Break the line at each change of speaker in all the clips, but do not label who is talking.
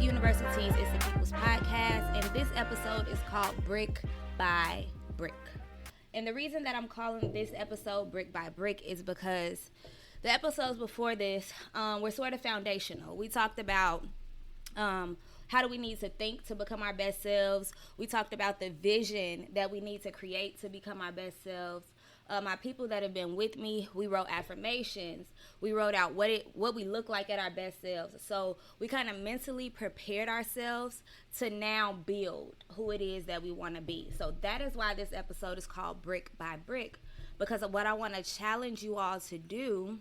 Universities, it's the People's Podcast, and this episode is called Brick by Brick. And the reason that I'm calling this episode Brick by Brick is because the episodes before this were sort of foundational. We talked about how do we need to think to become our best selves. We talked about the vision that we need to create to become our best selves. My people that have been with me, we wrote affirmations. We wrote out what we look like at our best selves. So we kind of mentally prepared ourselves to now build who it is that we want to be. So that is why this episode is called Brick by Brick, because of what I want to challenge you all to do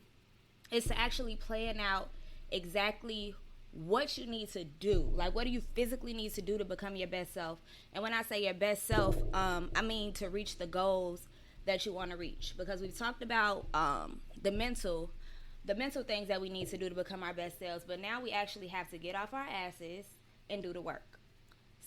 is to actually plan out exactly what you need to do. Like, what do you physically need to do to become your best self? And when I say your best self, I mean to reach the goals that you want to reach, because we've talked about the mental things that we need to do to become our best selves, but now we actually have to get off our asses and do the work.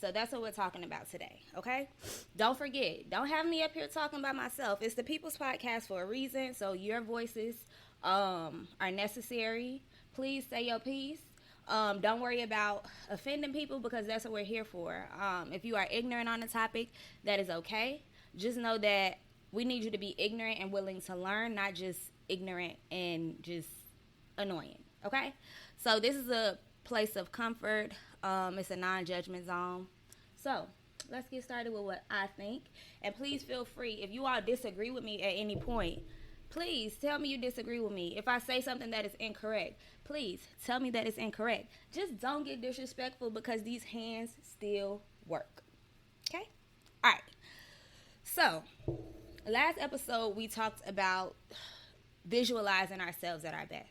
So that's what we're talking about today, okay? Don't forget, don't have me up here talking about myself. It's the People's Podcast for a reason, so your voices are necessary. Please say your piece. Don't worry about offending people, because that's what we're here for. If you are ignorant on the topic, that is okay. Just know that we need you to be ignorant and willing to learn, not just ignorant and just annoying, okay? So this is a place of comfort. It's a non-judgment zone. So let's get started with what I think. And please feel free, if you all disagree with me at any point, please tell me you disagree with me. If I say something that is incorrect, please tell me that it's incorrect. Just don't get disrespectful, because these hands still work, okay? All right. So last episode, we talked about visualizing ourselves at our best.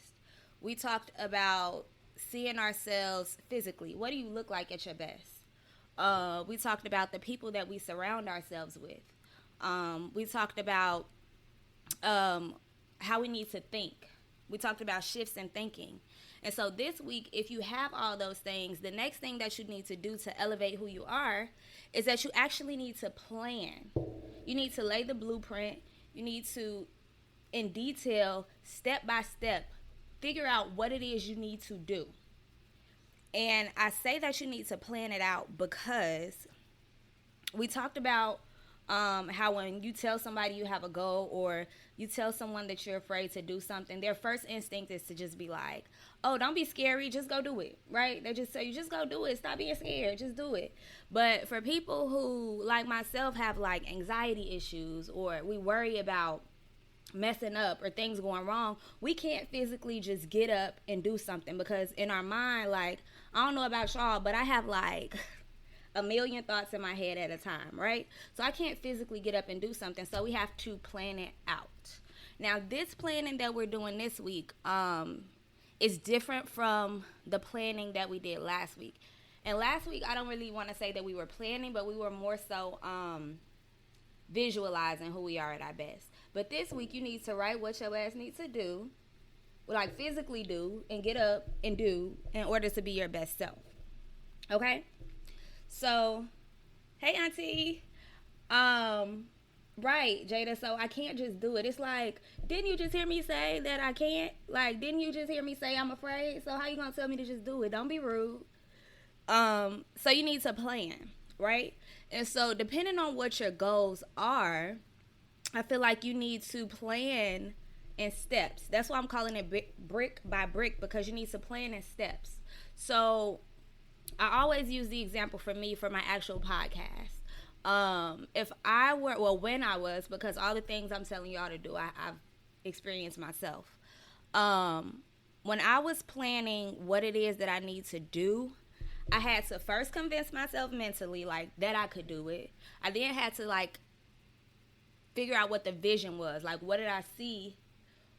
We talked about seeing ourselves physically. What do you look like at your best? We talked about the people that we surround ourselves with. We talked about how we need to think. We talked about shifts in thinking. And so this week, if you have all those things, the next thing that you need to do to elevate who you are is that you actually need to plan. You need to lay the blueprint. You need to, in detail, step by step, figure out what it is you need to do. And I say that you need to plan it out because we talked about how when you tell somebody you have a goal, or you tell someone that you're afraid to do something, their first instinct is to just be like, oh, don't be scary, just go do it, right? They just tell you, just go do it, stop being scared, just do it. But for people who, like myself, have like anxiety issues, or we worry about messing up or things going wrong, we can't physically just get up and do something, because in our mind, like, I don't know about y'all, but I have like a million thoughts in my head at a time, right? So I can't physically get up and do something, so we have to plan it out. Now, this planning that we're doing this week is different from the planning that we did last week. And last week, I don't really want to say that we were planning, but we were more so visualizing who we are at our best. But this week, you need to write what your ass needs to do, like physically do, and get up and do in order to be your best self. Okay? So, hey, auntie. Right, Jada, so I can't just do it. It's like, didn't you just hear me say that I can't? Like, didn't you just hear me say I'm afraid? So how you gonna tell me to just do it? Don't be rude. So you need to plan, right? And so depending on what your goals are, I feel like you need to plan in steps. That's why I'm calling it brick by brick, because you need to plan in steps. So I always use the example for me for my actual podcast. If I were, well, when I was, because all the things I'm telling y'all to do, I've experienced myself. When I was planning what it is that I need to do, I had to first convince myself mentally, like, that I could do it. I then had to, like, figure out what the vision was. Like, what did I see?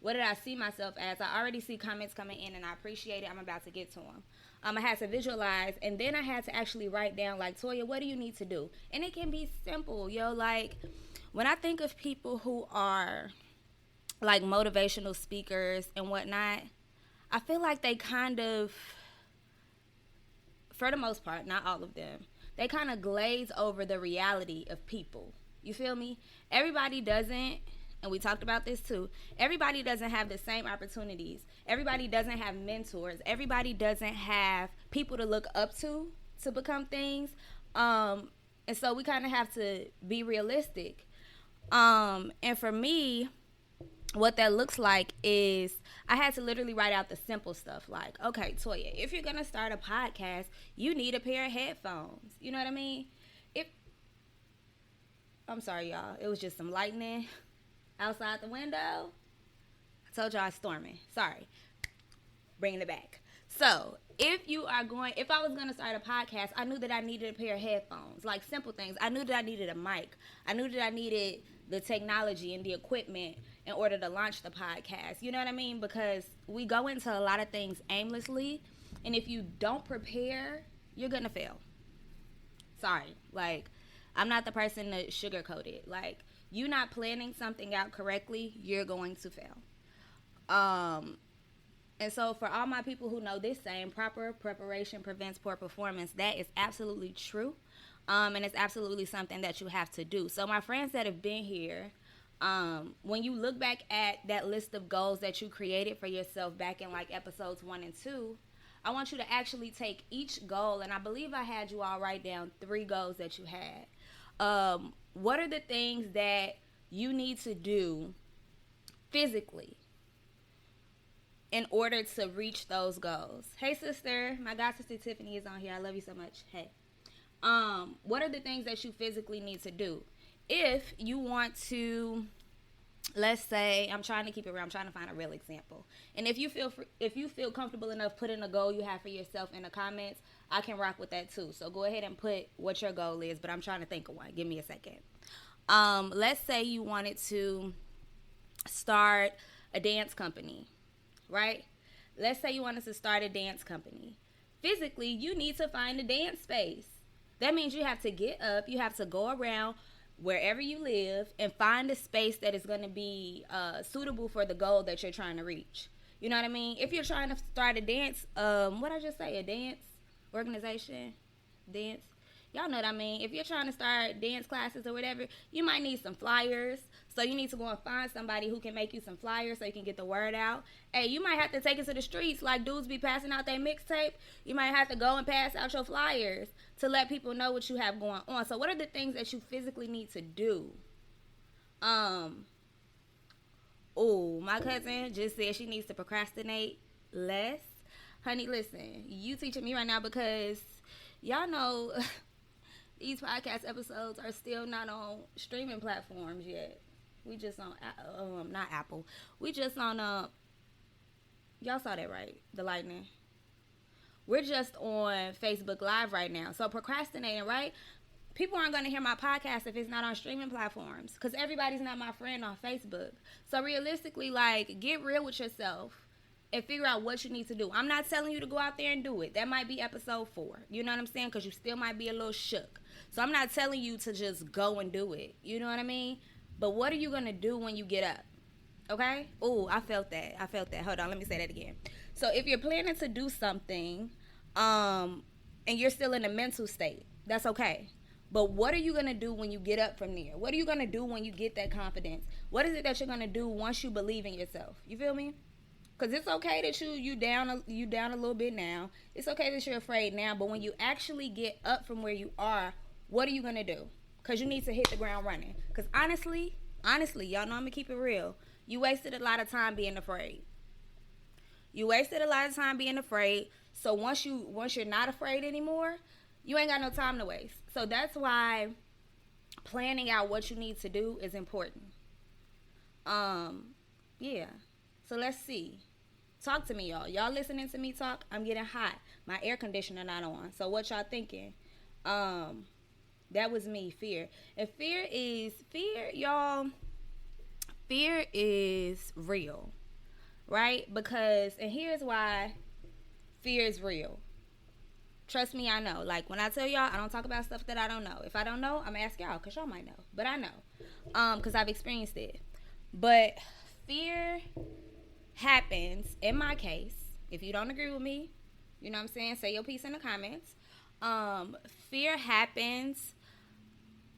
What did I see myself as? I already see comments coming in, and I appreciate it. I'm about to get to them. I had to visualize, and then I had to actually write down, like, Toya, what do you need to do? And it can be simple, yo. Like, when I think of people who are, like, motivational speakers and whatnot, I feel like they kind of, for the most part, not all of them, they kind of glaze over the reality of people. You feel me? Everybody doesn't. and we talked about this too, everybody doesn't have the same opportunities. Everybody doesn't have mentors. Everybody doesn't have people to look up to become things. And so we kind of have to be realistic. And for me, what that looks like is I had to literally write out the simple stuff like, okay, Toya, if you're going to start a podcast, you need a pair of headphones. You know what I mean? I'm sorry, y'all. It was just some lightning outside the window. I told y'all it's storming. Sorry. Bringing it back. So if I was going to start a podcast, I knew that I needed a pair of headphones, like simple things. I knew that I needed a mic. I knew that I needed the technology and the equipment in order to launch the podcast. You know what I mean? Because we go into a lot of things aimlessly, and if you don't prepare, you're going to fail. Sorry. Like, I'm not the person to sugarcoat it. Like, you not planning something out correctly, you're going to fail. And so for all my people who know this saying, proper preparation prevents poor performance, that is absolutely true. And it's absolutely something that you have to do. So my friends that have been here, when you look back at that list of goals that you created for yourself back in like episodes 1 and 2, I want you to actually take each goal, and I believe I had you all write down 3 goals that you had. What are the things that you need to do physically in order to reach those goals? Hey, sister. My god sister Tiffany is on here. I love you so much. Hey. What are the things that you physically need to do? If you want to, let's say, I'm trying to keep it real. I'm trying to find a real example. And if you feel comfortable enough putting a goal you have for yourself in the comments, I can rock with that too. So go ahead and put what your goal is, but I'm trying to think of one. Give me a second. Let's say you wanted to start a dance company, right? Let's say you wanted to start a dance company. Physically, you need to find a dance space. That means you have to get up, you have to go around wherever you live and find a space that is going to be suitable for the goal that you're trying to reach. You know what I mean? If you're trying to start a dance, what I just say, a dance organization, dance, y'all know what I mean. If you're trying to start dance classes or whatever, you might need some flyers. So you need to go and find somebody who can make you some flyers so you can get the word out. Hey, you might have to take it to the streets like dudes be passing out their mixtape. You might have to go and pass out your flyers to let people know what you have going on. So what are the things that you physically need to do? My cousin just said she needs to procrastinate less. Honey, listen, you teaching me right now because y'all know these podcast episodes are still not on streaming platforms yet. We just on, not Apple. We just on, y'all saw that right? The lightning. We're just on Facebook Live right now. So procrastinating, right? People aren't going to hear my podcast if it's not on streaming platforms because everybody's not my friend on Facebook. So realistically, like, get real with yourself and figure out what you need to do. I'm not telling you to go out there and do it. That might be episode 4. You know what I'm saying? Because you still might be a little shook. So I'm not telling you to just go and do it. You know what I mean? But what are you going to do when you get up? Okay? Oh, I felt that. Hold on. Let me say that again. So if you're planning to do something and you're still in a mental state, that's okay. But what are you going to do when you get up from there? What are you going to do when you get that confidence? What is it that you're going to do once you believe in yourself? You feel me? Because it's okay that you down a little bit now. It's okay that you're afraid now. But when you actually get up from where you are, what are you going to do? Because you need to hit the ground running. Because honestly, y'all know I'm going to keep it real. You wasted a lot of time being afraid. So once you're not afraid anymore, you ain't got no time to waste. So that's why planning out what you need to do is important. Yeah. So let's see. Talk to me, y'all. Y'all listening to me talk? I'm getting hot. My air conditioner not on. So what y'all thinking? That was me, fear. And fear, y'all, fear is real, right? Because, and here's why fear is real. Trust me, I know. Like, when I tell y'all, I don't talk about stuff that I don't know. If I don't know, I'm going to ask y'all, because y'all might know. But I know, because I've experienced it. But fear happens, in my case, if you don't agree with me, you know what I'm saying, say your piece in the comments. Fear happens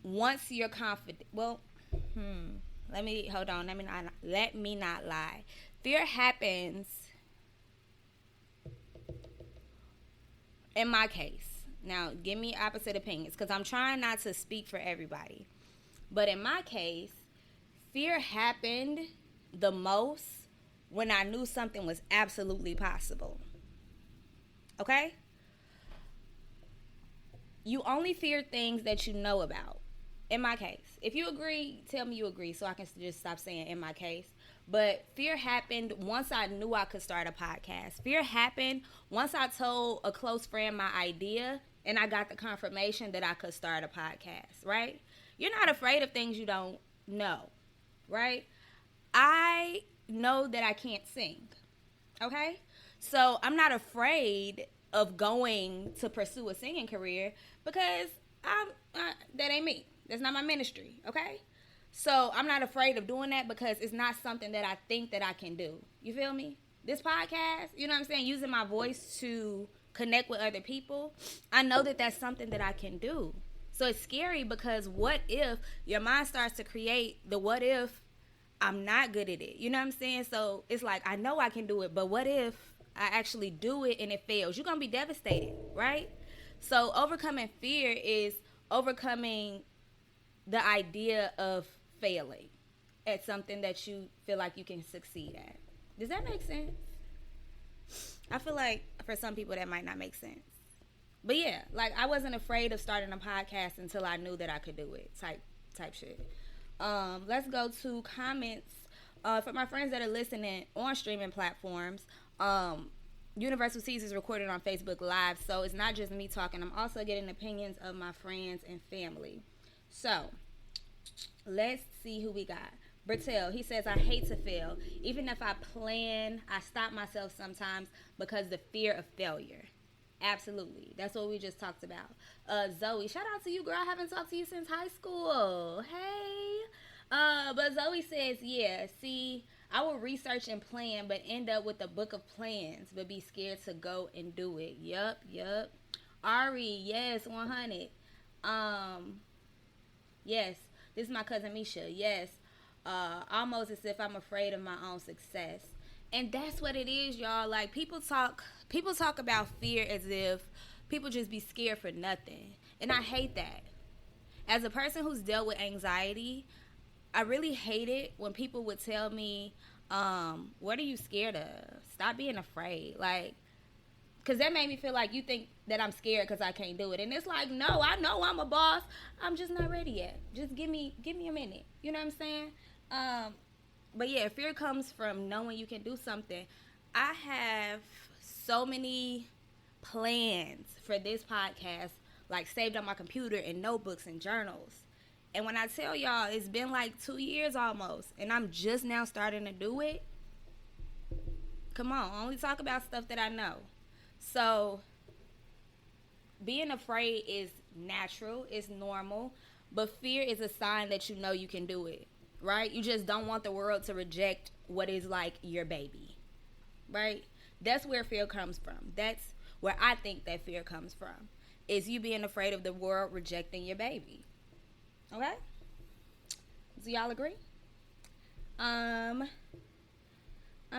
once you're confident. Well, hold on. Let me not lie. Fear happens in my case. Now, give me opposite opinions because I'm trying not to speak for everybody. But in my case, fear happened the most when I knew something was absolutely possible. Okay? You only fear things that you know about. In my case. If you agree, tell me you agree so I can just stop saying in my case. But fear happened once I knew I could start a podcast. Fear happened once I told a close friend my idea and I got the confirmation that I could start a podcast, right? You're not afraid of things you don't know, right? I know that I can't sing, okay? So I'm not afraid of going to pursue a singing career because that ain't me. That's not my ministry, okay? So I'm not afraid of doing that because it's not something that I think that I can do. You feel me? This podcast, you know what I'm saying, using my voice to connect with other people, I know that that's something that I can do. So it's scary because what if your mind starts to create the what if I'm not good at it? You know what I'm saying? So it's like, I know I can do it, but what if I actually do it and it fails? You're going to be devastated, right? So overcoming fear is overcoming the idea of failing at something that you feel like you can succeed at. Does that make sense? I feel like for some people that might not make sense. But yeah, like I wasn't afraid of starting a podcast until I knew that I could do it. Type shit. Let's go to comments. For my friends that are listening on streaming platforms, Universal Seas is recorded on Facebook Live, so it's not just me talking. I'm also getting opinions of my friends and family. So, let's see who we got. Bertel, he says, I hate to fail. Even if I plan, I stop myself sometimes because the fear of failure. Absolutely. That's what we just talked about. Zoe, shout out to you, girl. I haven't talked to you since high school. Hey. But Zoe says, yeah, see, I will research and plan, but end up with a book of plans, but be scared to go and do it. Yup. Ari, yes, 100. Yes, this is my cousin Misha. Yes, almost as if I'm afraid of my own success. And that's what it is, y'all. Like, people talk about fear as if people just be scared for nothing. And I hate that. As a person who's dealt with anxiety, I really hate it when people would tell me, what are you scared of? Stop being afraid. Like, because that made me feel like you think that I'm scared because I can't do it. And it's like, no, I know I'm a boss. I'm just not ready yet. Just give me a minute. You know what I'm saying? But yeah, fear comes from knowing you can do something. I have so many plans for this podcast, like saved on my computer in notebooks and journals. And when I tell y'all, it's been like 2 years almost, and I'm just now starting to do it. Come on, I only talk about stuff that I know. So, being afraid is natural, it's normal, but fear is a sign that you know you can do it, right? You just don't want the world to reject what is like your baby, right? That's where fear comes from. That's where I think that fear comes from, is you being afraid of the world rejecting your baby. Okay? Do y'all agree? I'm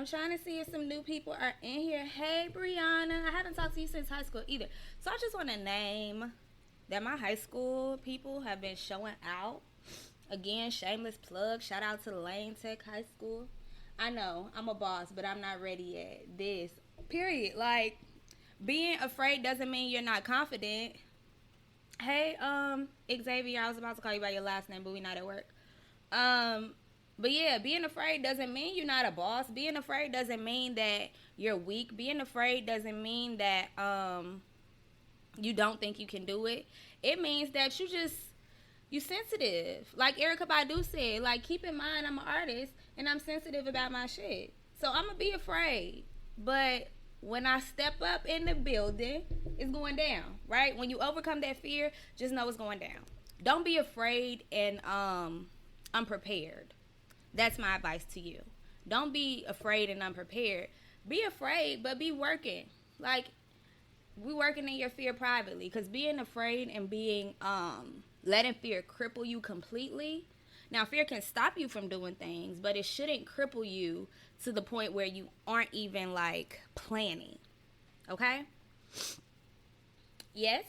trying to see if some new people are in here. Hey, Brianna. I haven't talked to you since high school either. So I just want to name that my high school people have been showing out. Again, shameless plug. Shout out to Lane Tech High School. I know, I'm a boss, but I'm not ready yet. This. Period. Like, being afraid doesn't mean you're not confident. Hey, Xavier, I was about to call you by your last name, but we're not at work. But yeah, being afraid doesn't mean you're not a boss. Being afraid doesn't mean that you're weak. Being afraid doesn't mean that you don't think you can do it. It means that you sensitive. Like Erykah Badu said, like, keep in mind I'm an artist and I'm sensitive about my shit. So I'm gonna be afraid. But when I step up in the building, it's going down, right? When you overcome that fear, just know it's going down. Don't be afraid and unprepared. That's my advice to you. Don't be afraid and unprepared. Be afraid, but be working. Like, we working in your fear privately. Because being afraid and being letting fear cripple you completely, Now, fear can stop you from doing things, but it shouldn't cripple you to the point where you aren't even like planning. Okay? Yes,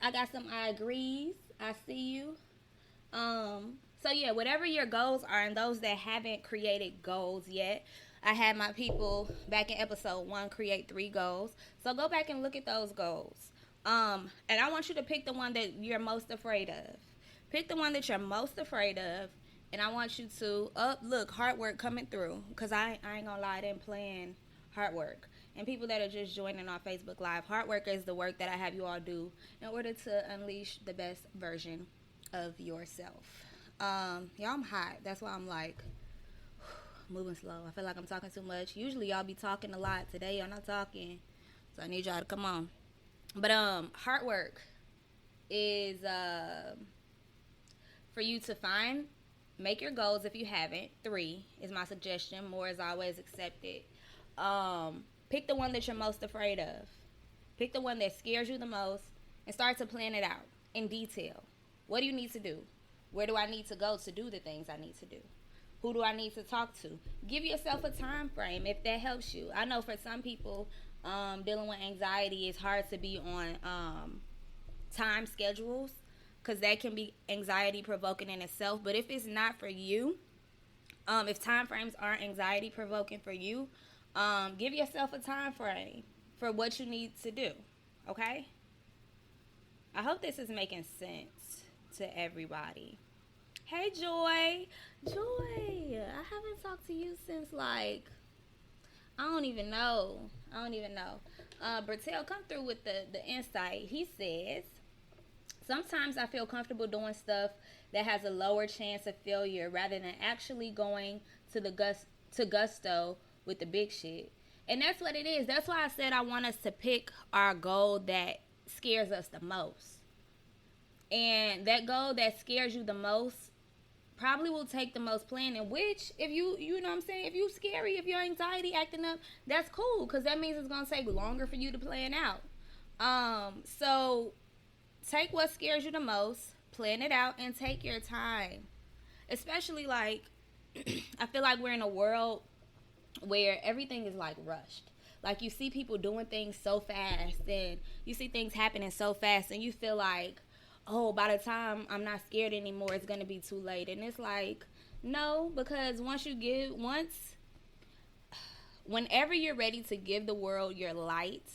I got some I agrees. I see you. So yeah, whatever your goals are, and those that haven't created goals yet, I had my people back in episode 1 create 3 goals. So go back and look at those goals. And I want you to pick the one that you're most afraid of. Pick the one that you're most afraid of, and I want you to look, hard work coming through, because I ain't gonna lie, I didn't plan hard work. And people that are just joining on Facebook Live, hard work is the work that I have you all do in order to unleash the best version of yourself. Y'all, I'm hot. That's why I'm like moving slow. I feel like I'm talking too much. Usually y'all be talking a lot. Today y'all not talking, so I need y'all to come on. But hard work is for you to make your goals if you haven't. 3 is my suggestion. More is always accepted. Pick the one that you're most afraid of. Pick the one that scares you the most and start to plan it out in detail. What do you need to do? Where do I need to go to do the things I need to do? Who do I need to talk to? Give yourself a time frame if that helps you. I know for some people, dealing with anxiety, it's hard to be on time schedules, because that can be anxiety provoking in itself. But if it's not for you, if time frames aren't anxiety provoking for you, give yourself a time frame for what you need to do. Okay? I hope this is making sense to everybody. Hey, Joy. I haven't talked to you since like, I don't even know. Bertel, come through with the insight. He says, sometimes I feel comfortable doing stuff that has a lower chance of failure rather than actually going to gusto with the big shit. And that's what it is. That's why I said I want us to pick our goal that scares us the most. And that goal that scares you the most probably will take the most planning, which if you know what I'm saying, if you scary, if your anxiety acting up, that's cool, because that means it's going to take longer for you to plan out. So take what scares you the most, plan it out, and take your time. Especially like, I feel like we're in a world where everything is like rushed. Like you see people doing things so fast, and you see things happening so fast, and you feel like, oh, by the time I'm not scared anymore, it's going to be too late. And it's like, no, because whenever you're ready to give the world your light,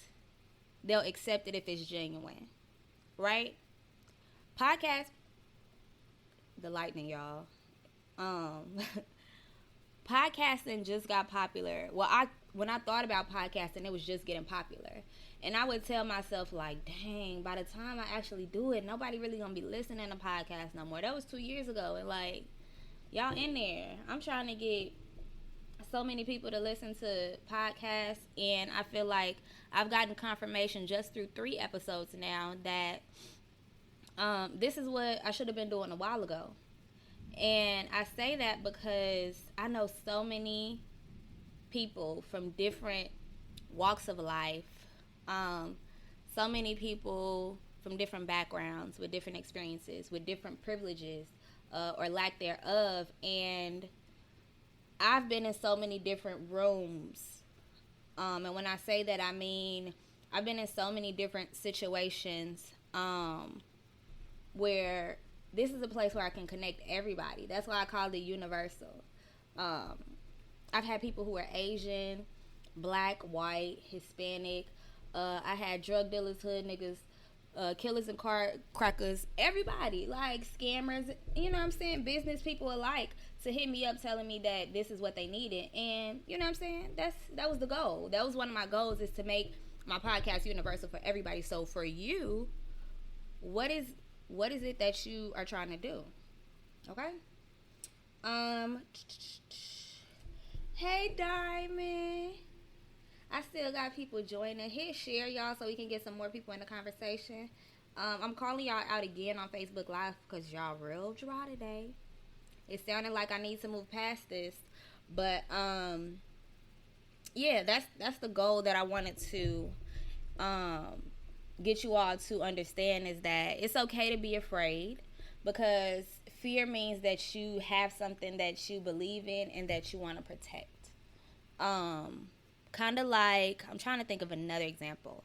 they'll accept it if it's genuine. Right? Podcast, the lightning, y'all. Podcasting just got popular. Well, when I thought about podcasting, it was just getting popular. And I would tell myself, like, dang, by the time I actually do it, nobody really gonna be listening to podcasts no more. That was 2 years ago. And, like, y'all in there. I'm trying to get so many people to listen to podcasts. And I feel like I've gotten confirmation just through 3 episodes now that this is what I should have been doing a while ago. And I say that because I know so many people from different walks of life, so many people from different backgrounds, with different experiences, with different privileges, or lack thereof. And I've been in so many different rooms. And when I say that, I mean, I've been in so many different situations where this is a place where I can connect everybody. That's why I call it universal. I've had people who are Asian, black, white, Hispanic. I had drug dealers, hood niggas, killers and car crackers, everybody, like scammers, you know what I'm saying, business people alike, to hit me up telling me that this is what they needed. And you know what I'm saying, that was the goal. That was one of my goals, is to make my podcast universal for everybody. So for you, what is it that you are trying to do? Okay. Hey, Diamond. I still got people joining. Hit share, y'all, so we can get some more people in the conversation. I'm calling y'all out again on Facebook Live because y'all real dry today. It sounded like I need to move past this. But, yeah, that's the goal that I wanted to get you all to understand, is that it's okay to be afraid, because fear means that you have something that you believe in and that you want to protect. Kind of like, I'm trying to think of another example.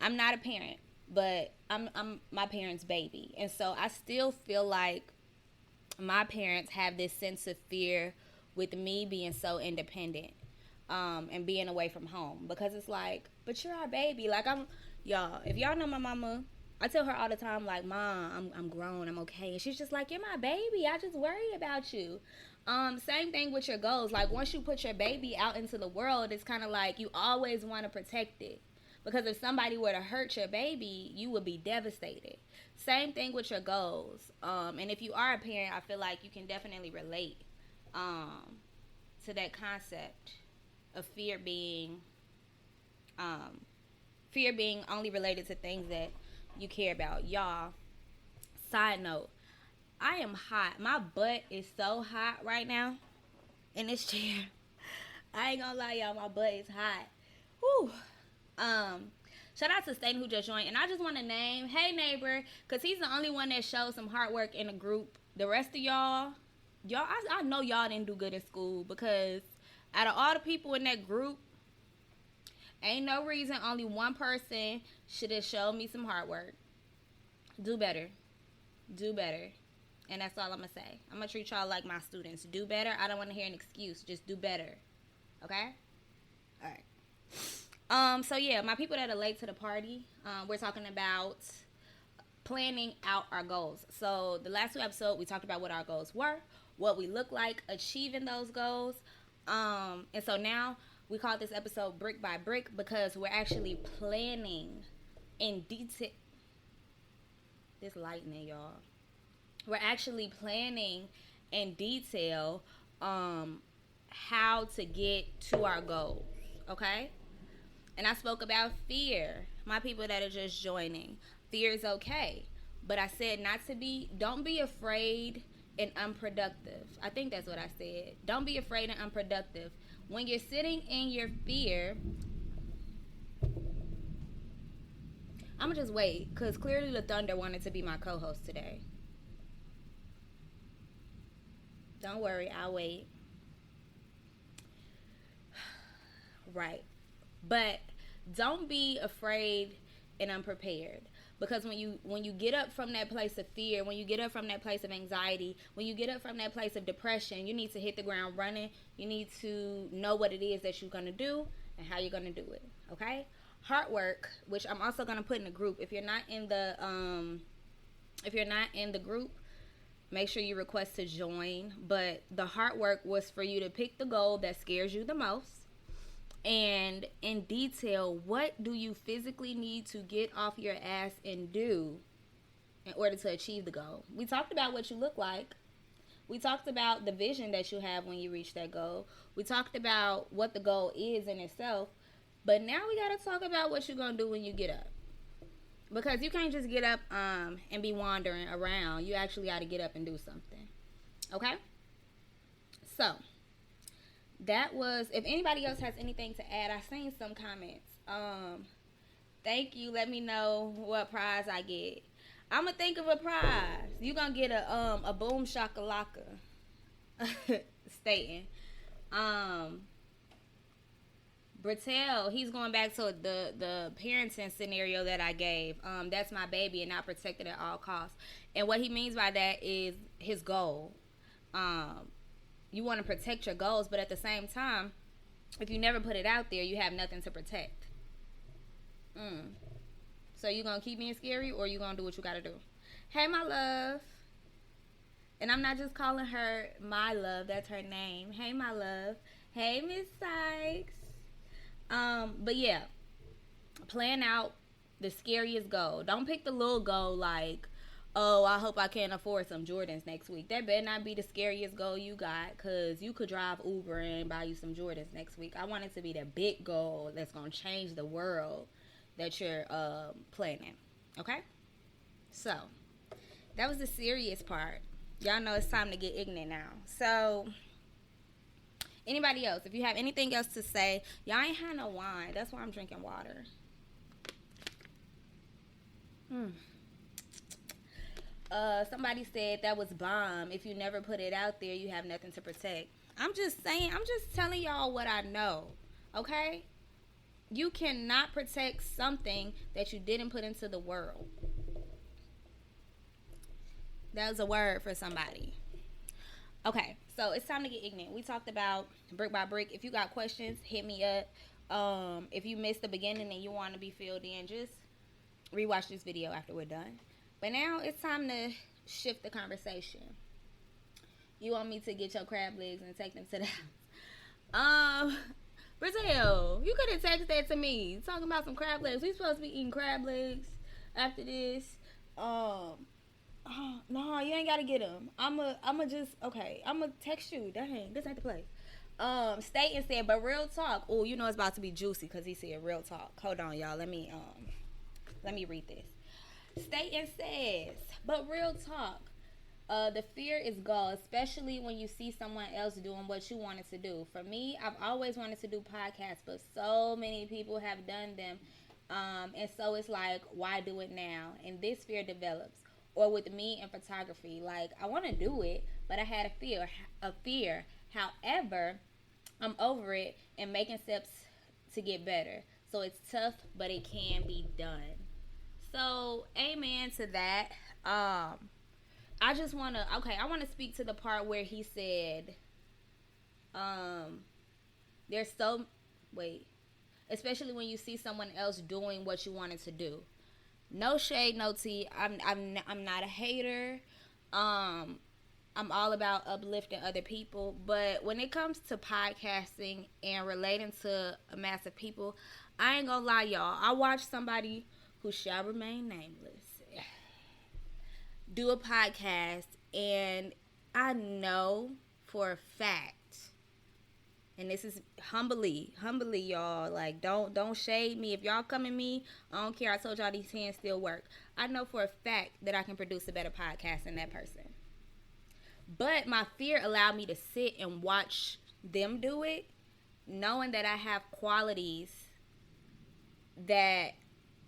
I'm not a parent, but I'm my parents' baby. And so I still feel like my parents have this sense of fear with me being so independent, and being away from home, because it's like, but you're our baby. Like, y'all, if y'all know my mama, I tell her all the time, like, Mom, I'm grown, I'm okay. And she's just like, you're my baby, I just worry about you. Same thing with your goals. Like, once you put your baby out into the world, it's kind of like you always want to protect it, because if somebody were to hurt your baby, you would be devastated. Same thing with your goals. And if you are a parent, I feel like you can definitely relate to that concept of fear being only related to things that you care about. Y'all, side note, I am hot. My butt is so hot right now in this chair. I ain't gonna lie, y'all, my butt is hot. Whew. Shout out to Staten who just joined, and I just want to name, hey neighbor, because he's the only one that showed some hard work in the group. The rest of y'all, I know y'all didn't do good in school, because out of all the people in that group, ain't no reason only one person should have showed me some hard work. Do better. Do better. And that's all I'm going to say. I'm going to treat y'all like my students. Do better. I don't want to hear an excuse. Just do better. Okay? All right. So yeah, my people that are late to the party, we're talking about planning out our goals. So the last two episodes, we talked about what our goals were, what we look like achieving those goals. And so now we call this episode Brick by Brick, because we're actually planning in detail. This lightning, y'all. We're actually planning in detail how to get to our goals. Okay? And I spoke about fear. My people that are just joining, fear is okay. But I said don't be afraid and unproductive. I think that's what I said. Don't be afraid and unproductive. When you're sitting in your fear, I'm going to just wait, because clearly the Thunder wanted to be my co-host today. Don't worry, I'll wait. Right. But don't be afraid and unprepared, because when you get up from that place of fear, when you get up from that place of anxiety, when you get up from that place of depression, you need to hit the ground running. You need to know what it is that you're going to do and how you're going to do it. Okay? Hard work, which I'm also going to put in the group. If you're not in the group, make sure you request to join. But the hard work was for you to pick the goal that scares you the most. And in detail, what do you physically need to get off your ass and do in order to achieve the goal? We talked about what you look like. We talked about the vision that you have when you reach that goal. We talked about what the goal is in itself. But now we got to talk about what you're going to do when you get up. Because you can't just get up and be wandering around. You actually got to get up and do something. Okay? So that was, if anybody else has anything to add, I seen some comments. Thank you. Let me know what prize I get. I'm gonna think of a prize. You gonna get a boom shakalaka. Stating. Bertel, he's going back to the parenting scenario that I gave. That's my baby and not protected at all costs. And what he means by that is his goal. You want to protect your goals, but at the same time, if you never put it out there, you have nothing to protect. So you gonna keep being scary, or you gonna do what you gotta do? Hey, my love. And I'm not just calling her my love, that's her name. Hey, my love. Hey, Miss Sykes. But yeah, plan out the scariest goal. Don't pick the little goal like, oh, I hope I can afford some Jordans next week. That better not be the scariest goal you got, because you could drive Uber and buy you some Jordans next week. I want it to be the big goal that's going to change the world that you're planning. Okay? So, that was the serious part. Y'all know it's time to get ignorant now. So, anybody else? If you have anything else to say, y'all ain't had no wine. That's why I'm drinking water. Somebody said that was bomb. If you never put it out there, you have nothing to protect. I'm just saying, I'm just telling y'all what I know. Okay? You cannot protect something that you didn't put into the world. That was a word for somebody. Okay, so it's time to get ignorant. We talked about brick by brick. If you got questions, hit me up. If you missed the beginning and you want to be filled in, just rewatch this video after we're done. But now it's time to shift the conversation. You want me to get your crab legs and take them to the house? Brazil, you could have texted that to me. Talking about some crab legs. We supposed to be eating crab legs after this. No, you ain't gotta get them. I'ma text you. Dang, this ain't the place. Staten said, but real talk. Oh, you know it's about to be juicy because he said real talk. Hold on, y'all. Let me read this. Staten says, but real talk. The fear is gall, especially when you see someone else doing what you wanted to do. For me, I've always wanted to do podcasts, but so many people have done them. And so it's like, why do it now? And this fear develops. Or with me in photography, like I want to do it, but I had a fear. However, I'm over it and making steps to get better. So it's tough, but it can be done. So, amen to that. I want to speak to the part where he said, especially when you see someone else doing what you wanted to do. No shade, no tea. I'm not a hater. I'm all about uplifting other people. But when it comes to podcasting and relating to a mass of people, I ain't gonna lie, y'all. I watched somebody who shall remain nameless do a podcast, and I know for a fact, and this is humbly, y'all, like don't shade me. If y'all come at me, I don't care. I told y'all these hands still work. I know for a fact that I can produce a better podcast than that person. But my fear allowed me to sit and watch them do it, knowing that I have qualities that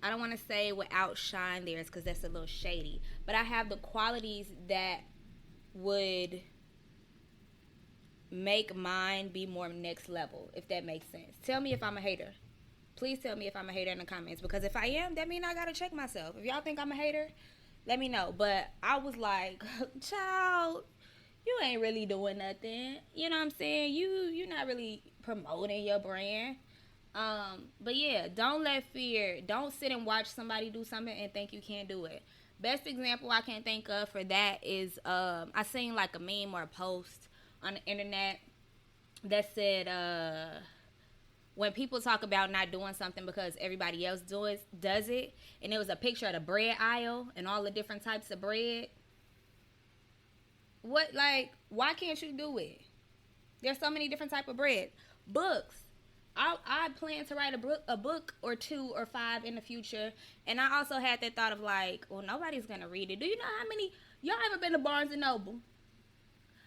I don't want to say would outshine theirs because that's a little shady. But I have the qualities that would make mine be more next level, if that makes sense. Tell me if I'm a hater. Please tell me if I'm a hater in the comments. Because if I am, that means I got to check myself. If y'all think I'm a hater, let me know. But I was like, child, you ain't really doing nothing. You know what I'm saying? You're not really promoting your brand. But yeah, don't sit and watch somebody do something and think you can't do it. Best example I can think of for that is, I seen like a meme or a post on the internet that said, when people talk about not doing something because everybody else does it, and it was a picture of the bread aisle and all the different types of bread. Why can't you do it? There's so many different type of bread. Books. I plan to write a book or 2 or 5 in the future, and I also had that thought of like, well, nobody's gonna read it. Do you know how many y'all ever been to Barnes and Noble?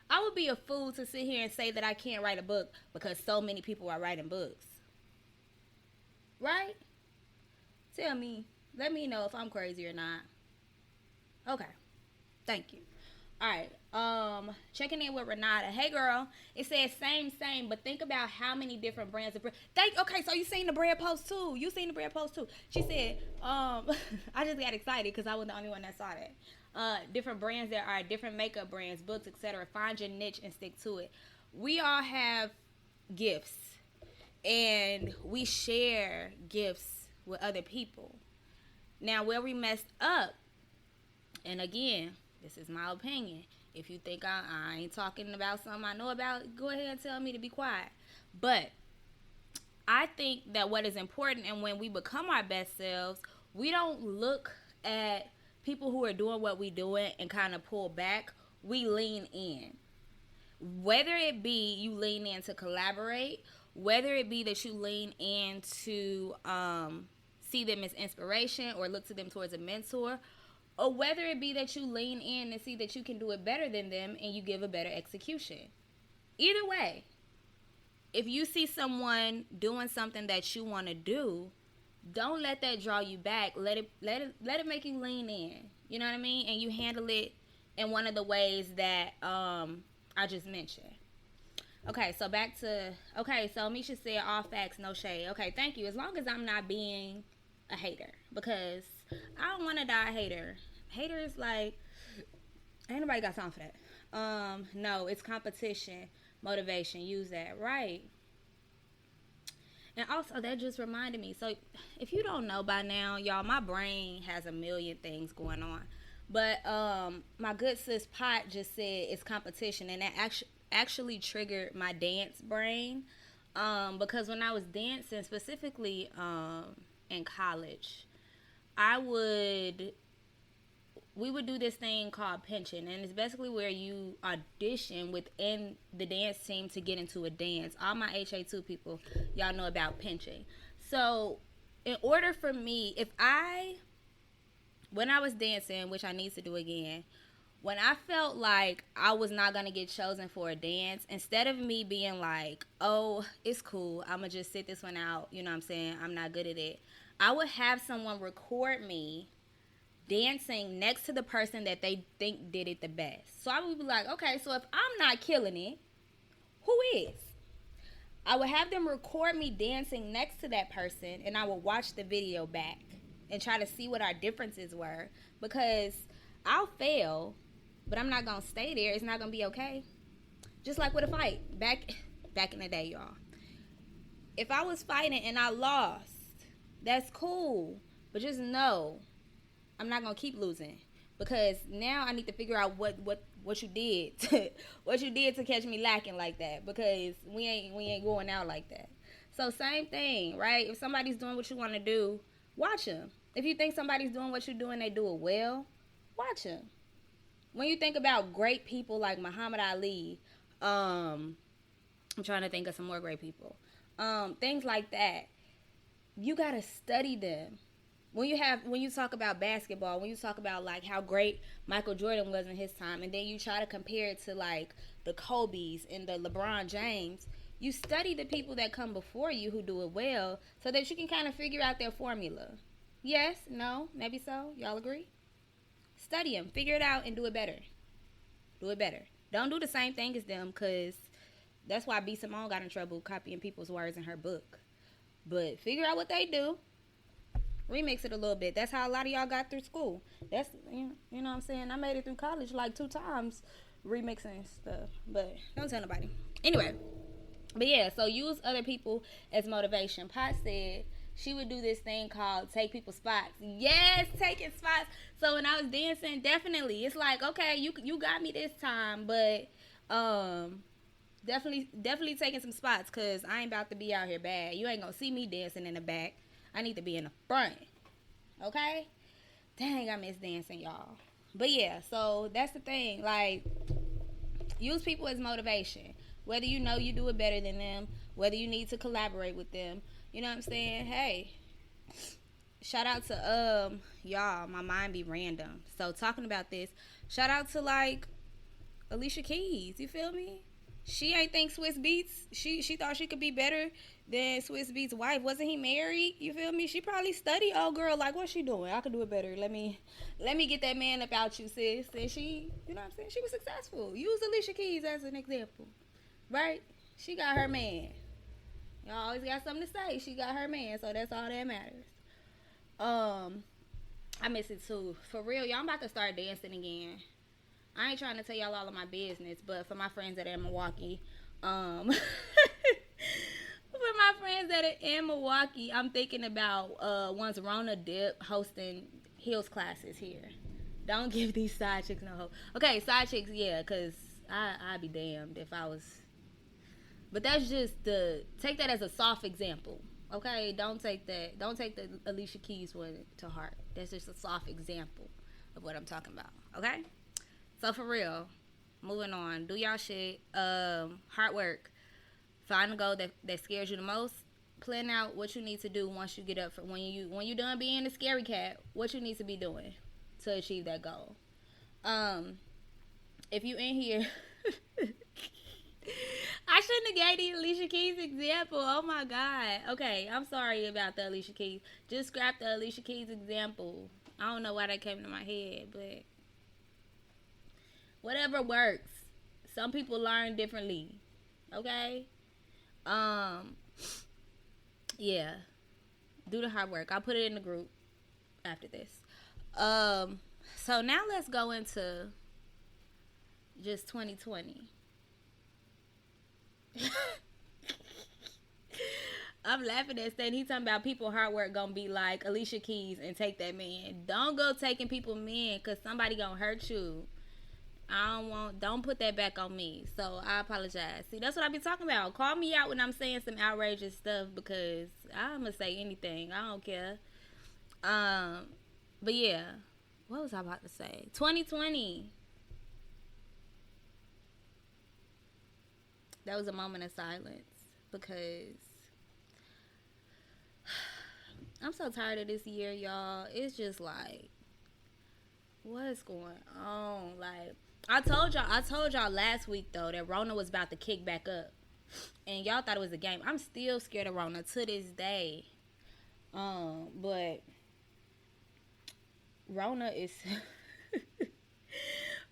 I would be a fool to sit here and say that I can't write a book because so many people are writing books, right? Tell me, let me know if I'm crazy or not. Okay, thank you. All right, checking in with Renata. Hey, girl. It says same, but think about how many different brands of bread. Okay, so you seen the bread post too. She said, I just got excited because I was the only one that saw that. Different brands there are, different makeup brands, books, etc. Find your niche and stick to it. We all have gifts, and we share gifts with other people. Now, where we messed up, and again, this is my opinion. If you think I ain't talking about something I know about, go ahead and tell me to be quiet. But I think that what is important, and when we become our best selves, we don't look at people who are doing what we doing and kind of pull back. We lean in. Whether it be you lean in to collaborate, whether it be that you lean in to see them as inspiration or look to them towards a mentor, or whether it be that you lean in and see that you can do it better than them and you give a better execution. Either way, if you see someone doing something that you want to do, don't let that draw you back. Let it make you lean in. You know what I mean? And you handle it in one of the ways that I just mentioned. Okay, so so Misha said all facts, no shade. Okay, thank you. As long as I'm not being a hater, because I don't want to die a hater. Haters, like, ain't nobody got time for that. No, it's competition, motivation. Use that, right? And also, that just reminded me. So, if you don't know by now, y'all, my brain has a million things going on. But my good sis Pot just said it's competition, and that actually triggered my dance brain. Because when I was dancing, specifically in college, we would do this thing called pinching, and it's basically where you audition within the dance team to get into a dance. All my HA2 people, y'all know about pinching. So in order for me, when I was dancing, which I need to do again, when I felt like I was not going to get chosen for a dance, instead of me being like, oh, it's cool, I'm going to just sit this one out, you know what I'm saying, I'm not good at it, I would have someone record me dancing next to the person that they think did it the best. So I would be like, okay, so if I'm not killing it, who is? I would have them record me dancing next to that person, and I would watch the video back and try to see what our differences were, because I'll fail, but I'm not going to stay there. It's not going to be okay. Just like with a fight. Back in the day, y'all. If I was fighting and I lost, that's cool. But just know, I'm not going to keep losing, because now I need to figure out what you did what you did to catch me lacking like that, because we ain't going out like that. So same thing, right? If somebody's doing what you want to do, watch them. If you think somebody's doing what you're doing, they do it well, watch them. When you think about great people like Muhammad Ali, I'm trying to think of some more great people, things like that, you got to study them. When you talk about basketball, when you talk about like how great Michael Jordan was in his time, and then you try to compare it to like the Kobe's and the LeBron James, you study the people that come before you who do it well, so that you can kind of figure out their formula. Yes, no, maybe so. Y'all agree? Study them, figure it out, and do it better. Do it better. Don't do the same thing as them, because that's why B. Simone got in trouble copying people's words in her book. But figure out what they do. Remix it a little bit. That's how a lot of y'all got through school. That's, you know what I'm saying? I made it through college like 2 times remixing stuff. But don't tell nobody. Anyway. But yeah, so use other people as motivation. Pot said she would do this thing called take people's spots. Yes, taking spots. So when I was dancing, definitely, it's like, okay, you got me this time, but definitely taking some spots, because I ain't about to be out here bad. You ain't gonna see me dancing in the back. I need to be in the front. Okay? Dang, I miss dancing, y'all. But yeah, so that's the thing. Like, use people as motivation. Whether you know you do it better than them, whether you need to collaborate with them. You know what I'm saying? Hey, shout out to, y'all, my mind be random. So, talking about this, shout out to, like, Alicia Keys. You feel me? She ain't think Swiss Beats. She thought she could be better than Swiss Beats' wife. Wasn't he married? You feel me? She probably studied. Oh, girl, like, what's she doing? I could do it better. Let me get that man up out you, sis. And she, you know what I'm saying? She was successful. Use Alicia Keys as an example, right? She got her man. Y'all always got something to say. She got her man, so that's all that matters. I miss it too. For real, y'all, I'm about to start dancing again. I ain't trying to tell y'all all of my business, but for my friends that are in Milwaukee, for my friends that are in Milwaukee, I'm thinking about once Rona dip hosting heels classes here. Don't give these side chicks no hope. Okay, side chicks, yeah, because I'd be damned if I was. But that's just take that as a soft example. Okay, don't take the Alicia Keys one to heart. That's just a soft example of what I'm talking about. Okay. So for real, moving on. Do y'all shit. Hard work. Find a goal that scares you the most. Plan out what you need to do once you get up for when you done being a scary cat. What you need to be doing to achieve that goal. If you in here, I shouldn't have gave the Alicia Keys example. Oh my God. Okay, I'm sorry about the Alicia Keys. Just scrap the Alicia Keys example. I don't know why that came to my head, but whatever works. Some people learn differently. Okay? Um, yeah. Do the hard work. I'll put it in the group after this. So now let's go into just 2020. I'm laughing at Stan. He talking about people hard work gonna be like Alicia Keys and take that man. Don't go taking people men because somebody gonna hurt you. Don't put that back on me. So I apologize. See, that's what I be talking about. Call me out when I'm saying some outrageous stuff because I'm gonna say anything. I don't care. But yeah, what was I about to say? 2020. That was a moment of silence because I'm so tired of this year, y'all. It's just like, what's going on? Like, I told y'all last week though that Rona was about to kick back up, and y'all thought it was a game. I'm still scared of Rona to this day. But Rona is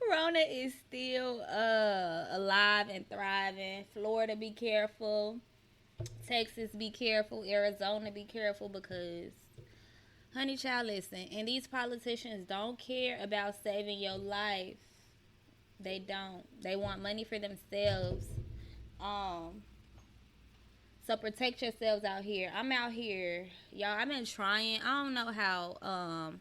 Rona is still alive and thriving. Florida, be careful. Texas, be careful. Arizona, be careful because, honey child, listen. And these politicians don't care about saving your life. They don't. They want money for themselves. So protect yourselves out here. I'm out here, y'all. I've been trying. I don't know how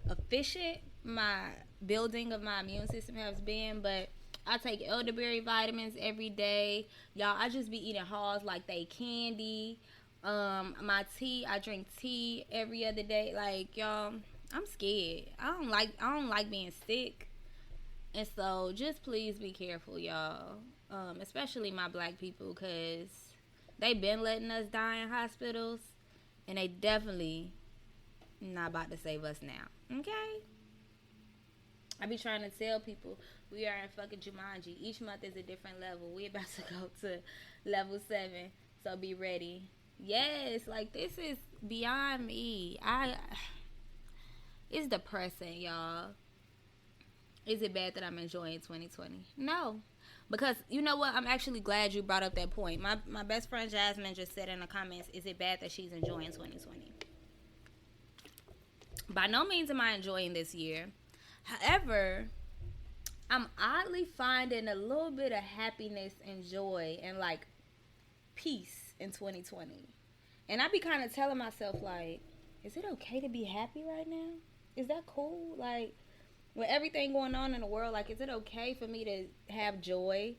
efficient my building of my immune system has been, but I take elderberry vitamins every day. Y'all, I just be eating Halls like they candy. My tea, I drink tea every other day. Like, y'all, I'm scared. I don't like being sick. And so just please be careful, y'all. Especially my black people, because they been letting us die in hospitals, and they definitely not about to save us now. Okay? I be trying to tell people we are in fucking Jumanji. Each month is a different level. We about to go to level 7, so be ready. Yes, like this is beyond me. It's depressing, y'all. Is it bad that I'm enjoying 2020? No. Because, you know what? I'm actually glad you brought up that point. My best friend Jasmine just said in the comments, is it bad that she's enjoying 2020? By no means am I enjoying this year. However, I'm oddly finding a little bit of happiness and joy and, like, peace in 2020. And I be kind of telling myself, like, is it okay to be happy right now? Is that cool? Like, with everything going on in the world, like, is it okay for me to have joy?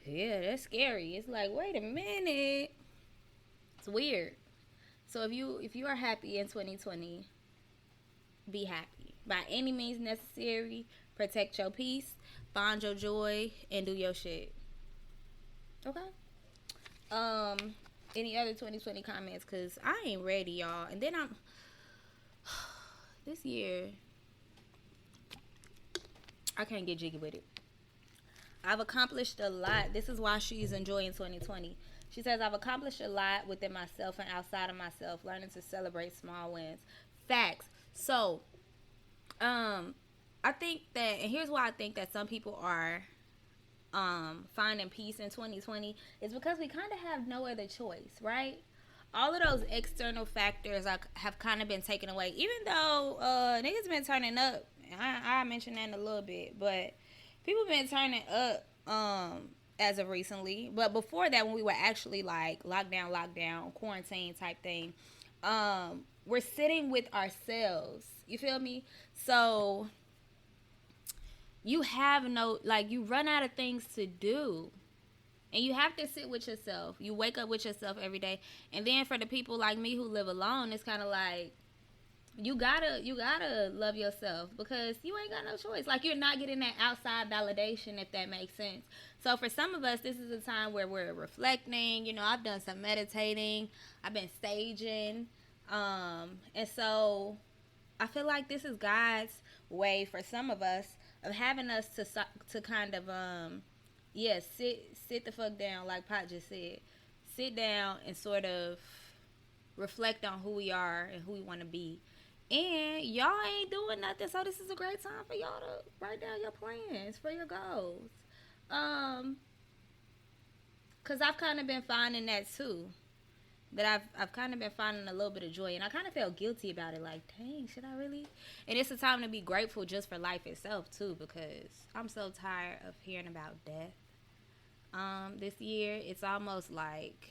Yeah, that's scary. It's like, wait a minute. It's weird. So if you are happy in 2020, be happy. By any means necessary, protect your peace, find your joy, and do your shit. Okay? Any other 2020 comments? Because I ain't ready, y'all. And then this year, I can't get jiggy with it. I've accomplished a lot. This is why she's enjoying 2020. She says, I've accomplished a lot within myself and outside of myself, learning to celebrate small wins. Facts. So, I think that, and here's why I think that some people are finding peace in 2020 is because we kind of have no other choice, right? All of those external factors have kind of been taken away, even though niggas been turning up. I mentioned that in a little bit, but people been turning up as of recently. But before that, when we were actually like lockdown, quarantine type thing, we're sitting with ourselves. You feel me? So you have you run out of things to do. And you have to sit with yourself. You wake up with yourself every day. And then for the people like me who live alone, it's kind of like you gotta love yourself because you ain't got no choice. Like, you're not getting that outside validation, if that makes sense. So for some of us, this is a time where we're reflecting. You know, I've done some meditating. I've been staging. And so I feel like this is God's way for some of us of having us to kind of sit the fuck down, like Pot just said. Sit down and sort of reflect on who we are and who we want to be. And y'all ain't doing nothing, so this is a great time for y'all to write down your plans for your goals. Um, cause I've kind of been finding that too. That I've kind of been finding a little bit of joy, and I kind of felt guilty about it. Like, dang, should I really? And it's a time to be grateful just for life itself too, because I'm so tired of hearing about death. This year it's almost like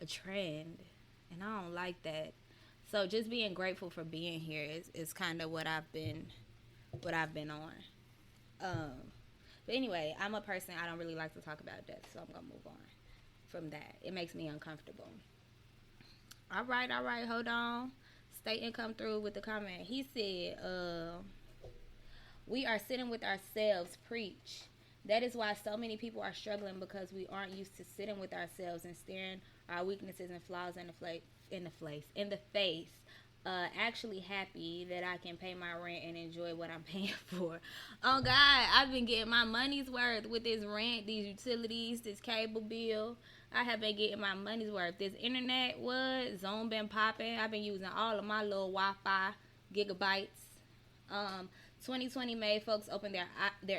a trend, and I don't like that. So just being grateful for being here is kind of what I've been on. Um, but anyway, I'm a person, I don't really like to talk about death, so I'm gonna move on from that. It makes me uncomfortable. All right, hold on. Staten come through with the comment. He said, we are sitting with ourselves, preach. That is why so many people are struggling, because we aren't used to sitting with ourselves and staring our weaknesses and flaws in the face. Actually happy that I can pay my rent and enjoy what I'm paying for. Oh God, I've been getting my money's worth with this rent, these utilities, this cable bill. I have been getting my money's worth. This internet Zoom been popping. I've been using all of my little Wi-Fi gigabytes. 2020 made folks open their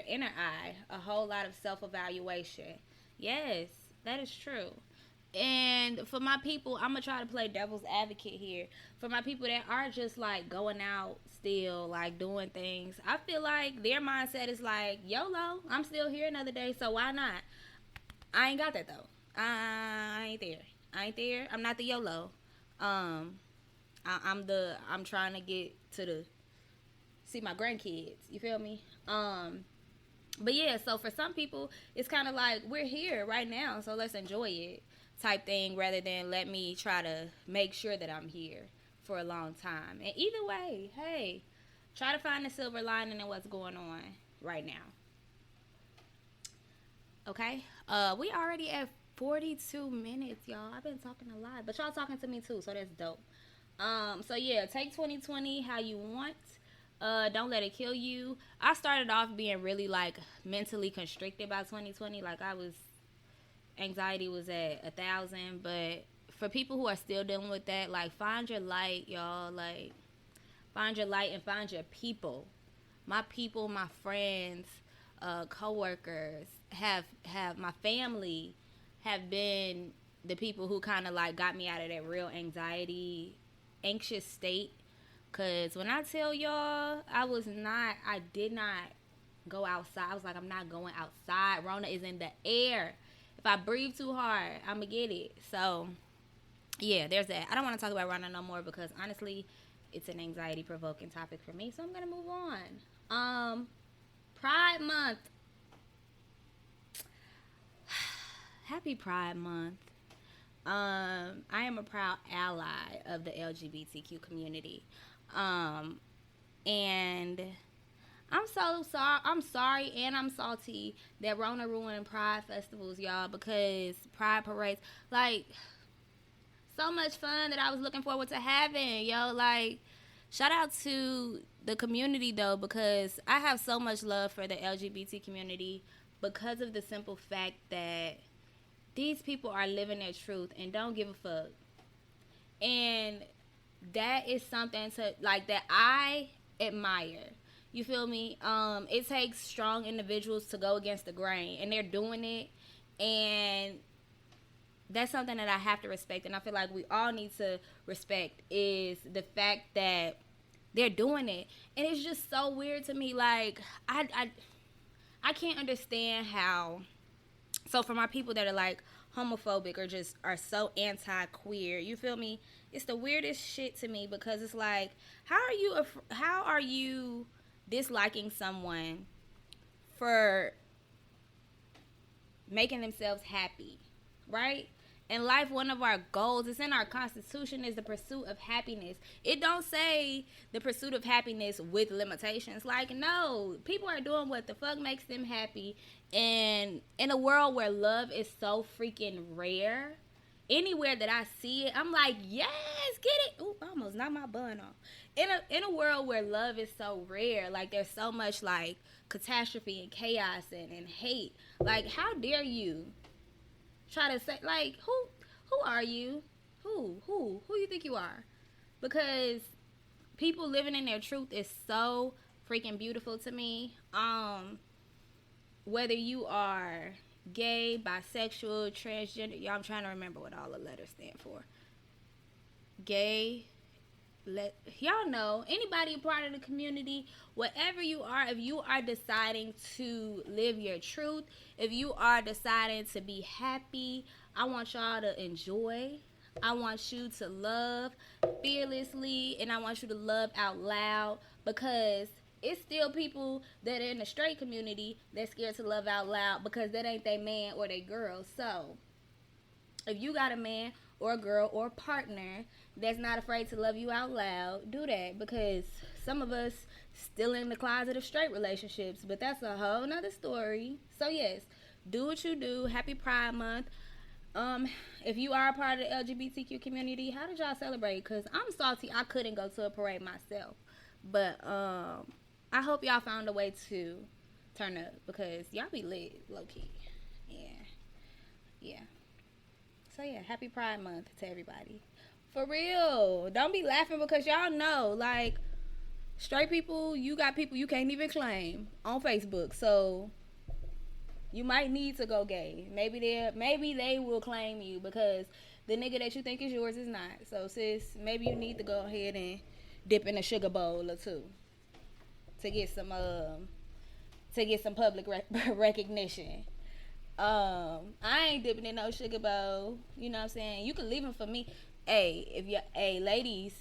inner eye. A whole lot of self-evaluation. Yes, that is true. And for my people, I'm going to try to play devil's advocate here. For my people that are just like going out still, like doing things, I feel like their mindset is like, YOLO, I'm still here another day, so why not? I ain't got that though. I ain't there. I'm not the YOLO. I'm trying to get to see my grandkids. You feel me? But yeah, so for some people, it's kind of like, we're here right now, so let's enjoy it type thing, rather than let me try to make sure that I'm here for a long time. And either way, hey, try to find the silver lining in what's going on right now. Okay? We already at 42 minutes, y'all. I've been talking a lot, but y'all talking to me too, so that's dope. So yeah, take 2020 how you want. Don't let it kill you. I started off being really like mentally constricted by 2020. Like anxiety was at 1,000. But for people who are still dealing with that, like, find your light, y'all. Like, find your light and find your people. My people, my friends, co-workers, have my family have been the people who kind of like got me out of that real anxious state. Because when I tell y'all, I did not go outside. I was like, I'm not going outside. Rona is in the air. If I breathe too hard, I'm going to get it. So, yeah, there's that. I don't want to talk about Rona no more, because honestly, it's an anxiety-provoking topic for me. So I'm going to move on. Pride Month. Happy Pride Month. I am a proud ally of the LGBTQ community. And I'm so sorry. I'm sorry and I'm salty that Rona ruined Pride festivals, y'all, because Pride parades, like, so much fun that I was looking forward to having, yo. Like, shout out to the community, though, because I have so much love for the LGBT community because of the simple fact that these people are living their truth and don't give a fuck. And that is something that I admire. You feel me? It takes strong individuals to go against the grain, and they're doing it, and that's something that I have to respect, and I feel like we all need to respect, is the fact that they're doing it. And it's just so weird to me. Like, I can't understand how. So for my people that are like homophobic or just are so anti-queer, you feel me? It's the weirdest shit to me, because it's like, how are you disliking someone for making themselves happy, right? In life, one of our goals, it's in our Constitution, is the pursuit of happiness. It don't say the pursuit of happiness with limitations. Like, no, people are doing what the fuck makes them happy. And in a world where love is so freaking rare, anywhere that I see it, I'm like, yes, get it. Ooh, I almost knocked my bun off. In a world where love is so rare, like, there's so much like catastrophe and chaos and hate. Like, how dare you try to say, like, who are you? Who you think you are? Because people living in their truth is so freaking beautiful to me. Whether you are gay, bisexual, transgender, y'all, I'm trying to remember what all the letters stand for. Gay, y'all know, anybody a part of the community, whatever you are, if you are deciding to live your truth, if you are deciding to be happy, I want y'all to enjoy. I want you to love fearlessly, and I want you to love out loud, because it's still people that are in the straight community that's scared to love out loud because that ain't their man or their girl. So if you got a man or a girl or a partner that's not afraid to love you out loud, do that, because some of us still in the closet of straight relationships, but that's a whole nother story. So yes, do what you do. Happy Pride Month. If you are a part of the LGBTQ community, how did y'all celebrate? Because I'm salty I couldn't go to a parade myself, but I hope y'all found a way to turn up, because y'all be lit, low-key. Yeah. So yeah, happy Pride Month to everybody. For real. Don't be laughing, because y'all know, like, straight people, you got people you can't even claim on Facebook. So you might need to go gay. Maybe they will claim you, because the nigga that you think is yours is not. So sis, maybe you need to go ahead and dip in a sugar bowl or two to get some public recognition. I ain't dipping in no sugar bowl. You know what I'm saying? You can leave them for me. Ladies,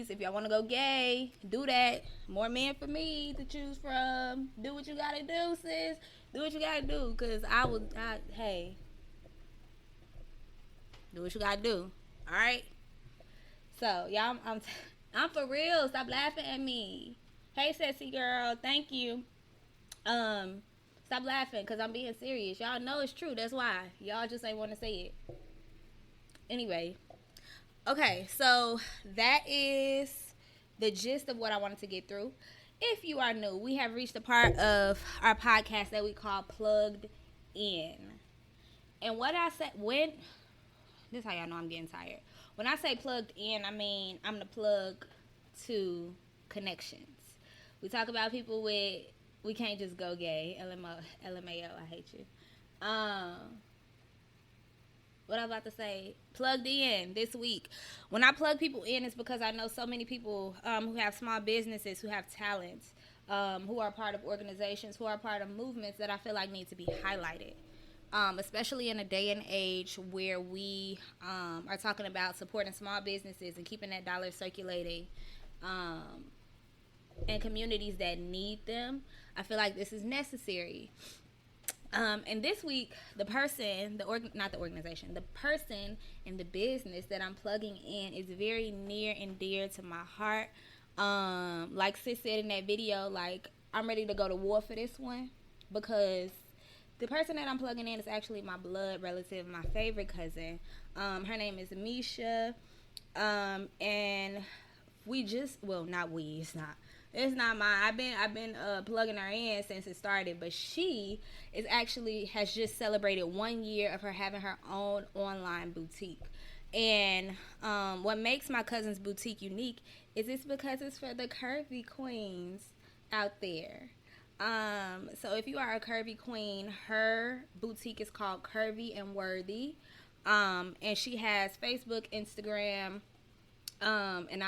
if y'all want to go gay, do that. More men for me to choose from. Do what you gotta do, sis. Do what you gotta do, cause do what you gotta do. All right. So y'all, I'm for real. Stop laughing at me. Hey, sexy girl. Thank you. Stop laughing, because I'm being serious. Y'all know it's true. That's why. Y'all just ain't want to say it. Anyway. Okay, so that is the gist of what I wanted to get through. If you are new, we have reached a part of our podcast that we call Plugged In. And what I said, this is how y'all know I'm getting tired. When I say plugged in, I mean I'm the plug to connections. We talk about people with, we can't just go gay. LMAO, I hate you. What I was about to say, plugged in this week. When I plug people in, it's because I know so many people who have small businesses, who have talents, who are part of organizations, who are part of movements that I feel like need to be highlighted. Especially in a day and age where we are talking about supporting small businesses and keeping that dollar circulating in communities that need them. I feel like this is necessary. And this week, the person in the business that I'm plugging in is very near and dear to my heart. Like sis said in that video, like, I'm ready to go to war for this one, because the person that I'm plugging in is actually my blood relative, my favorite cousin. Her name is Misha. And we just, well, not we, it's not mine. I've been plugging her in since it started, but she has just celebrated 1 year of her having her own online boutique. And what makes my cousin's boutique unique is it's because it's for the curvy queens out there. So if you are a curvy queen, her boutique is called Curvy and Worthy. And she has Facebook, Instagram, and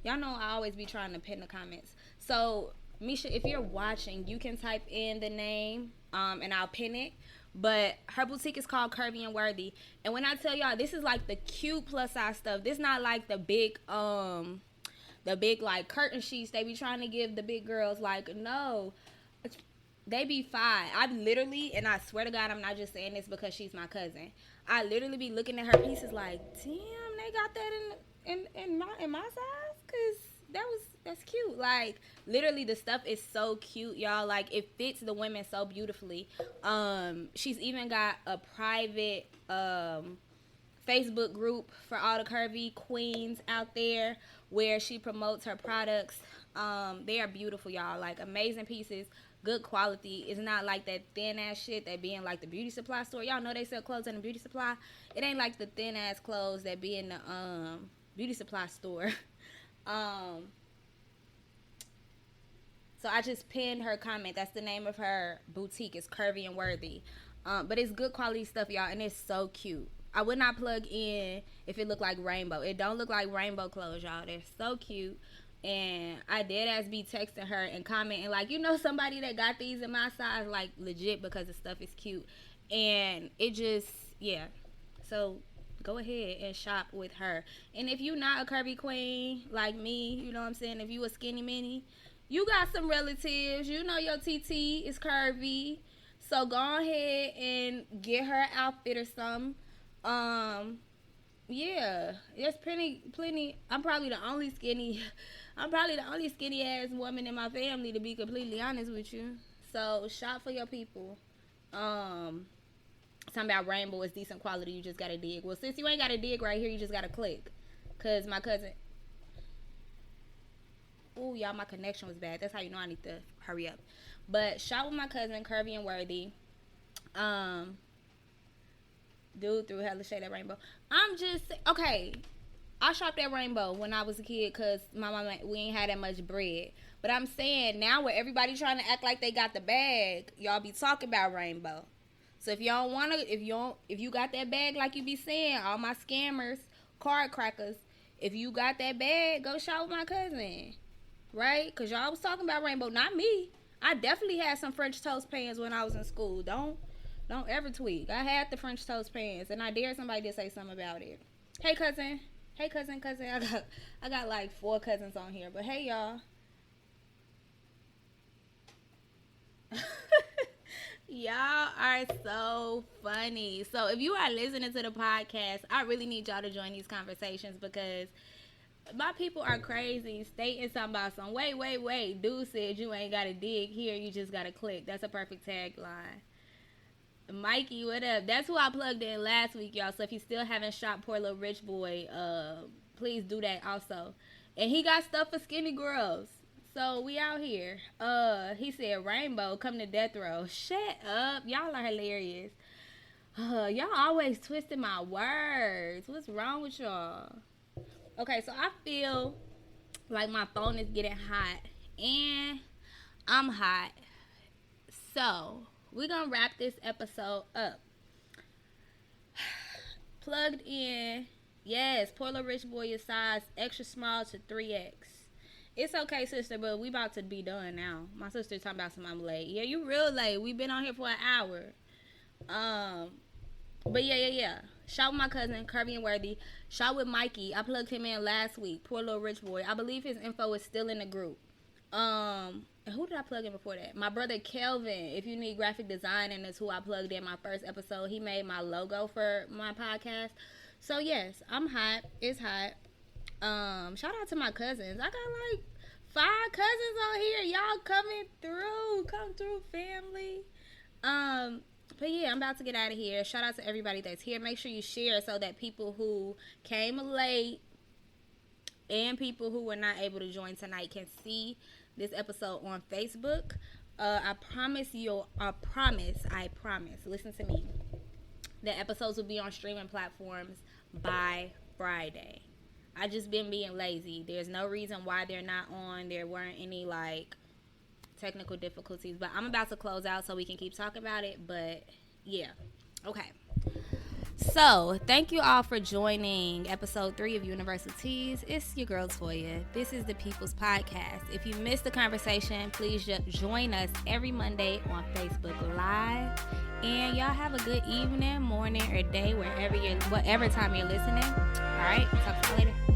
y'all know I always be trying to pin the comments. So, Misha, if you're watching, you can type in the name, and I'll pin it. But her boutique is called Curvy and Worthy. And when I tell y'all, this is like the cute plus size stuff. This not like the big like curtain sheets they be trying to give the big girls. Like, no, they be fine. I literally, and I swear to God, I'm not just saying this because she's my cousin. I literally be looking at her pieces like, damn, they got that in my size, cause that's cute. Like, literally, the stuff is so cute, y'all. Like, it fits the women so beautifully. She's even got a private Facebook group for all the curvy queens out there where she promotes her products. They are beautiful, y'all. Like, amazing pieces, good quality. It's not like that thin ass shit that be in like the beauty supply store. Y'all know they sell clothes in the beauty supply. It ain't like the thin ass clothes that be in the beauty supply store. So I just pinned her comment. That's the name of her boutique. It's Curvy and Worthy. But it's good quality stuff, y'all, and it's so cute. I would not plug in if it looked like rainbow. It don't look like rainbow clothes, y'all. They're so cute. And I did as be texting her and commenting, like, you know, somebody that got these in my size, like, legit, because the stuff is cute. And it just, yeah. So go ahead and shop with her. And if you're not a curvy queen like me, you know what I'm saying? If you a skinny mini, you got some relatives. You know your TT is curvy. So go ahead and get her an outfit or something. Yeah, there's plenty. I'm probably the only skinny ass woman in my family, to be completely honest with you. So shop for your people. Talking about rainbow is decent quality. You just gotta dig. Well, since you ain't gotta dig right here, you just gotta click. Cause my cousin. Oh, y'all, my connection was bad. That's how you know I need to hurry up. But shop with my cousin, Curvy and Worthy. Dude threw hella shade at rainbow. I'm just okay. I shopped at Rainbow when I was a kid because my mama, we ain't had that much bread. But I'm saying now where everybody trying to act like they got the bag, y'all be talking about Rainbow. So if y'all wanna, if you got that bag like you be saying, all my scammers, card crackers, if you got that bag, go shop with my cousin, right? Cause y'all was talking about Rainbow, not me. I definitely had some French toast pants when I was in school. Don't ever tweak. I had the French toast pants, and I dared somebody to say something about it. Hey cousin. Hey, cousin. I got like 4 cousins on here. But hey, y'all. Y'all are so funny. So if you are listening to the podcast, I really need y'all to join these conversations because my people are crazy. Stating something about some, wait. Dude said you ain't got to dig here. You just got to click. That's a perfect tagline. Mikey, what up? That's who I plugged in last week, y'all. So if you still haven't shopped Poor Little Rich Boy, please do that also. And he got stuff for skinny girls. So we out here. He said Rainbow come to death row. Shut up. Y'all are hilarious. Y'all always twisting my words. What's wrong with y'all? Okay, so I feel like my phone is getting hot. And I'm hot. So we're going to wrap this episode up. Plugged in. Yes, Poor Little Rich Boy is size extra small to 3X. It's okay, sister, but we about to be done now. My sister talking about some I'm late. Yeah, you real late. We been on here for an hour. But yeah. Shop with my cousin, Curvy and Worthy. Shop with Mikey. I plugged him in last week. Poor Little Rich Boy. I believe his info is still in the group. Who did I plug in before that? My brother Kelvin. If you need graphic design, and that's who I plugged in my first episode. He made my logo for my podcast. So yes, I'm hot. It's hot. Shout out to my cousins. I got like 5 cousins on here. Y'all coming through. Come through, family. But yeah, I'm about to get out of here. Shout out to everybody that's here. Make sure you share so that people who came late and people who were not able to join tonight can see this episode on Facebook. I promise, listen to me. The episodes will be on streaming platforms by Friday. I just been being lazy. There's no reason why they're not on. There weren't any like technical difficulties, but I'm about to close out so we can keep talking about it. But yeah, okay. So, thank you all for joining episode 3 of Universal Teas. It's your girl, Toya. This is the People's Podcast. If you missed the conversation, please join us every Monday on Facebook Live. And y'all have a good evening, morning, or day, whatever time you're listening. All right, talk to you later.